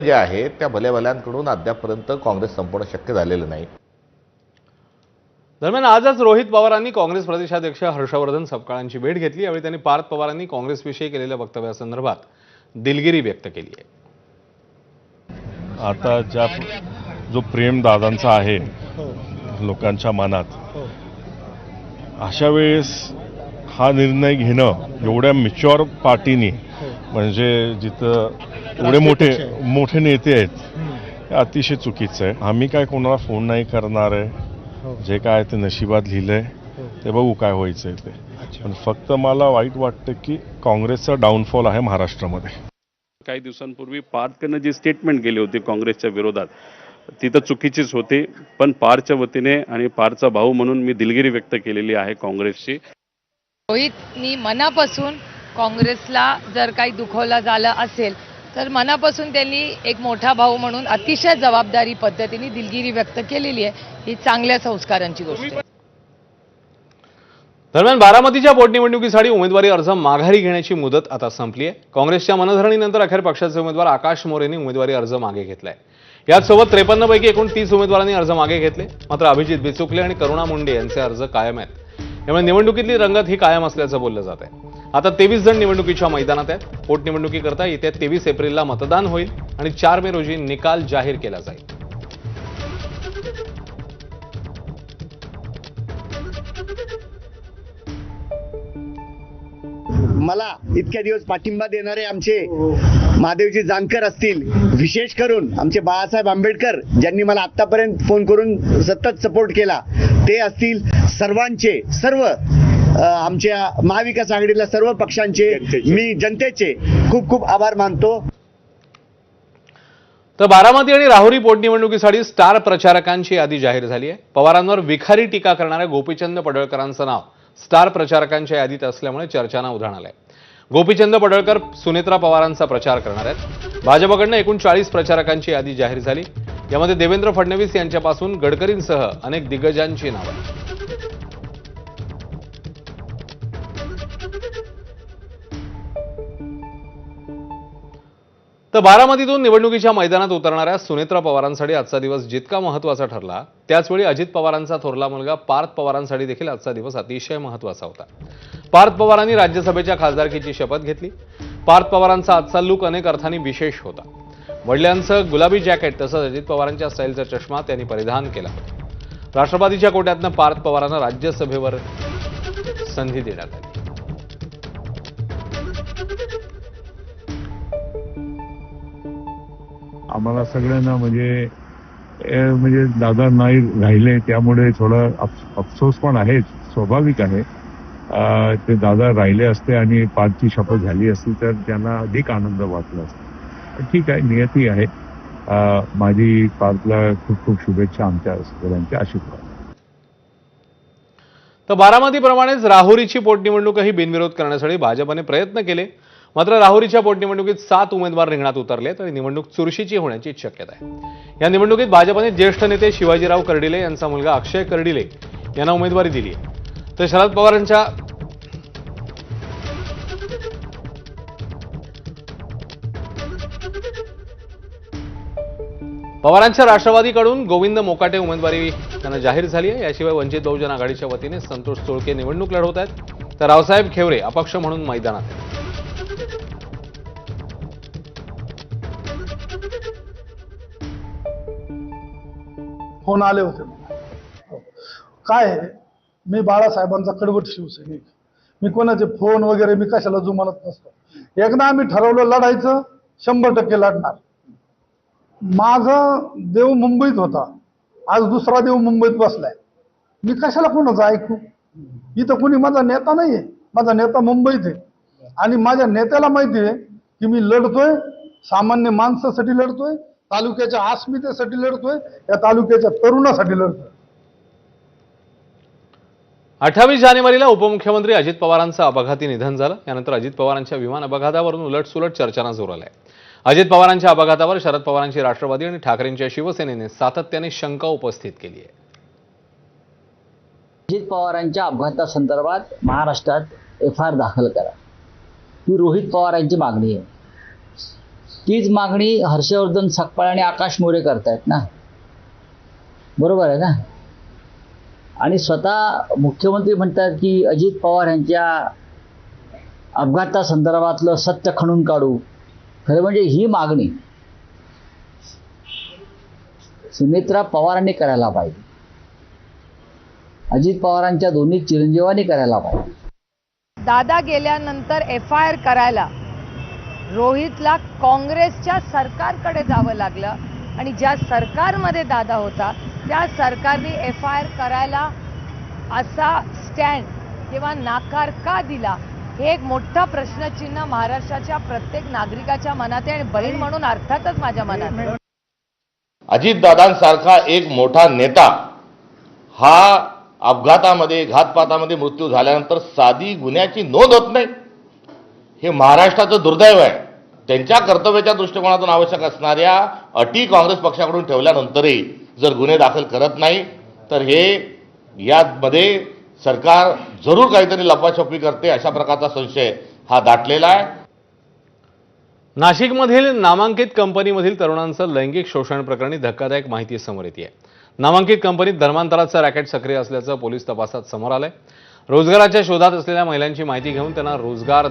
जे आहे त्या भल्याभल्यांकडून अद्यापपर्यंत काँग्रेस संपवणं शक्य झालेलं नाही। दरम्यान आजच रोहित पवारांनी काँग्रेस प्रदेशाध्यक्ष हर्षवर्धन सपकाळांची भेट घेतली। यावेळी त्यांनी पार्थ पवारांनी काँग्रेसविषयी केलेल्या वक्तव्यासंदर्भात दिलगिरी व्यक्त केली आहे। आता जो प्रेम दादांचा आहे लोकांच्या मनात, अशा वेळेस हा निर्णय घेणं एवढ्या मॅच्युअर पार्टीने, म्हणजे जिथं एवढे मोठे नेते आहेत, हे अतिशय चुकीचं आहे। आम्ही काय कोणाला फोन नाही करणार आहे, जे काय ते नशिबात लिहिलंय ते बघू काय व्हायचंय ते। पण फक्त मला वाईट वाटतं की काँग्रेसचा डाऊनफॉल आहे महाराष्ट्रामध्ये। काही दिवसांपूर्वी पार्थनं जी स्टेटमेंट केली होती काँग्रेसच्या विरोधात, ती तर चुकीचीच होती, पण पारच्या वतीने आणि पारचा भाऊ म्हणून मी दिलगिरी व्यक्त केलेली आहे काँग्रेसची। रोहितनी मनापासून काँग्रेसला जर काही दुखवला झालं असेल तर मनापासून त्यांनी एक मोठा भाऊ म्हणून अतिशय जबाबदारी पद्धतीने दिलगिरी व्यक्त केलेली आहे। ही चांगल्या संस्कारांची गोष्ट आहे। दरम्यान बारामतीच्या पोटनिवडणुकीसाठी उमेदवारी अर्ज माघारी घेण्याची मुदत आता संपली आहे। काँग्रेसच्या मनधरणीनंतर अखेर पक्षाचे उमेदवार आकाश मोरेंनी उमेदवारी अर्ज मागे घेतलाय। याचसोबत 53 पैकी एकूण 30 उमेदवारांनी अर्ज मागे घेतले। मात्र अभिजित बिचुकले आणि करुणा मुंडे यांचे अर्ज कायम आहेत। यामुळे निवडणुकीतली रंगत ही कायम असल्याचं बोललं जात आहे। आता 23 जण निवडणुकीच्या मैदानात आहेत। पोटनिवडणुकीकरता येत्या 23 एप्रिलला मतदान होईल आणि 4 मे रोजी निकाल जाहीर केला जाईल। मला इतक्या दिवस पाठिंबा देणारे आमचे महादेवजी जानकर असतील, विशेष करून आमचे बाळासाहेब आंबेडकर ज्यांनी मला आतापर्यंत फोन करून सतत सपोर्ट केला, ते असतील, सर्व आमच्या महाविकास आघाडीला सर्व पक्षांचे मी जनतेचे खूप खूप आभार मानतो। तर बारामती आणि राहुरी पोटनिवडणुकीसाठी स्टार प्रचारकांची यादी जाहीर झाली आहे। पवारांवर विखारी टीका करणाऱ्या गोपीचंद पडळकरांचं नाव स्टार प्रचारकांच्या यादीत असल्यामुळे चर्चांना उधाण आलंय। गोपीचंद पडळकर सुनेत्रा पवारांचा प्रचार करणार आहेत। भाजपकडनं एकूण 40 प्रचारकांची यादी जाहीर झाली। यामध्ये देवेंद्र फडणवीस यांच्यापासून गडकरींसह अनेक दिग्गजांची नावं आहेत। तर बारामतीतून निवडणुकीच्या मैदानात उतरणाऱ्या सुनेत्रा पवारांसाठी आजचा दिवस जितका महत्त्वाचा ठरला, त्याचवेळी अजित पवारांचा थोरला मुलगा पार्थ पवारांसाठी देखील आजचा दिवस अतिशय महत्त्वाचा होता। पार्थ पवारांनी राज्यसभेच्या खासदारकीची शपथ घेतली। पार्थ पवारांचा आजचा लूक अनेक अर्थांनी विशेष होता। वडिलांचं गुलाबी जॅकेट तसंच अजित पवारांच्या स्टाईलचा चष्मा त्यांनी परिधान केला होता। राष्ट्रवादीच्या कोट्यातनं पार्थ पवारांना राज्यसभेवर संधी देण्यात आली। आम्हाला सगळ्यांना म्हणजे दादा नाही राहिले, त्यामुळे थोडा अफसोस पण आहे, स्वाभाविक आहे। ते दादा राहिले असते आणि पार्थची शपथ झाली असती तर त्यांना अधिक आनंद वाटला असता। ठीक आहे, नियती आहे। माझी पार्थला खूप खूप शुभेच्छा आमच्या सगळ्यांच्या आशीर्वाद। तर बारामतीप्रमाणेच राहुरीची पोटनिवडणूकही बिनविरोध करण्यासाठी भाजपने प्रयत्न केले। मात्र राहुरीच्या पोटनिवडणुकीत 7 उमेदवार रिंगणात उतरलेत आणि निवडणूक चुरशीची होण्याची शक्यता आहे। या निवडणुकीत भाजपने ज्येष्ठ नेते शिवाजीराव कर्डिले यांचा मुलगा अक्षय कर्डिले यांना उमेदवारी दिली आहे। तर शरद पवारांच्या राष्ट्रवादीकडून गोविंद मोकाटे उमेदवारी त्यांना जाहीर झाली आहे। याशिवाय वंचित बहुजन आघाडीच्या वतीने संतोष चोळके निवडणूक लढवत आहेत, तर रावसाहेब खेवरे अपक्ष म्हणून मैदानात आहेत। फोन आले होते। काय आहे, मी बाळासाहेबांचा कडवट शिवसैनिक, मी कोणाचे फोन वगैरे मी कशाला जुमानत नसतो। एकदा आम्ही ठरवलं लढायचं, 100% लढणार। माझा देव मुंबईत होता, आज दुसरा देव मुंबईत बसलाय, मी कशाला कोणाचं ऐकू? इथं कोणी माझा नेता नाहीये, माझा नेता मुंबईत आहे आणि माझ्या नेत्याला माहिती आहे की मी लढतोय, सामान्य माणसासाठी लढतोय, तालुक्याच्या अस्मितेसाठी लढतोय, या तालुक्याच्या तरुणासाठी लढतोय। 28 जानेवारीला उपमुख्यमंत्री अजित पवारांचं अपघाती निधन झालं। यानंतर अजित पवारांच्या विमान अपघातावरून उलटसुलट चर्चांना जोर आलाय। अजित पवारांच्या अपघातावर शरद पवारांची राष्ट्रवादी आणि ठाकरेंच्या शिवसेनेने सातत्याने शंका उपस्थित केली आहे। अजित पवारांच्या अपघातासंदर्भात महाराष्ट्रात FIR दाखल करा, ही रोहित पवारांची मागणी आहे। तीच मागणी हर्षवर्धन सकपाळ आणि आकाश मोरे करतायत ना, बरोबर आहे ना. आणि स्वतः मुख्यमंत्री म्हणतात की अजित पवार यांच्या अपघातासंदर्भातलं सत्य खणून काढू. खरं म्हणजे ही मागणी सुनेत्रा पवारांनी करायला पाहिजे, अजित पवारांच्या दोन्ही चिरंजीवांनी करायला पाहिजे. दादा गेल्यानंतर FIR करायला रोहितला काँग्रेसच्या सरकारकडे जावं लागलं आणि ज्या सरकारमध्ये दादा होता त्या सरकारने FIR करायला असा स्टँड किंवा नाकार का दिला, हे एक मोठा प्रश्नचिन्ह महाराष्ट्राच्या प्रत्येक नागरिकाच्या मनात आहे आणि बहीण म्हणून अर्थातच माझ्या मनात आहे. अजितदादांसारखा एक मोठा नेता हा अपघातामध्ये घातपातामध्ये मृत्यू झाल्यानंतर साधी गुन्ह्याची नोंद होत नाही, हे महाराष्ट्राचं दुर्दैव आहे. त्यांच्या कर्तव्याच्या दृष्टिकोनातून आवश्यक असणाऱ्या अटी काँग्रेस पक्षाकडून ठेवल्यानंतरही जर गुन्हे दाखल करत नाही तर हे यामध्ये सरकार जरूर काहीतरी लपाछपी करते, अशा प्रकारचा संशय हा दाटलेला आहे. नाशिकमधील नामांकित कंपनीमधील तरुणांचं लैंगिक शोषण प्रकरणी धक्कादायक माहिती समोर येते आहे. नामांकित कंपनीत धर्मांतराचं रॅकेट सक्रिय असल्याचं पोलीस तपासात समोर आलंय. रोजगाराच्या शोधात असलेल्या महिलांची माहिती घेऊन त्यांना रोजगार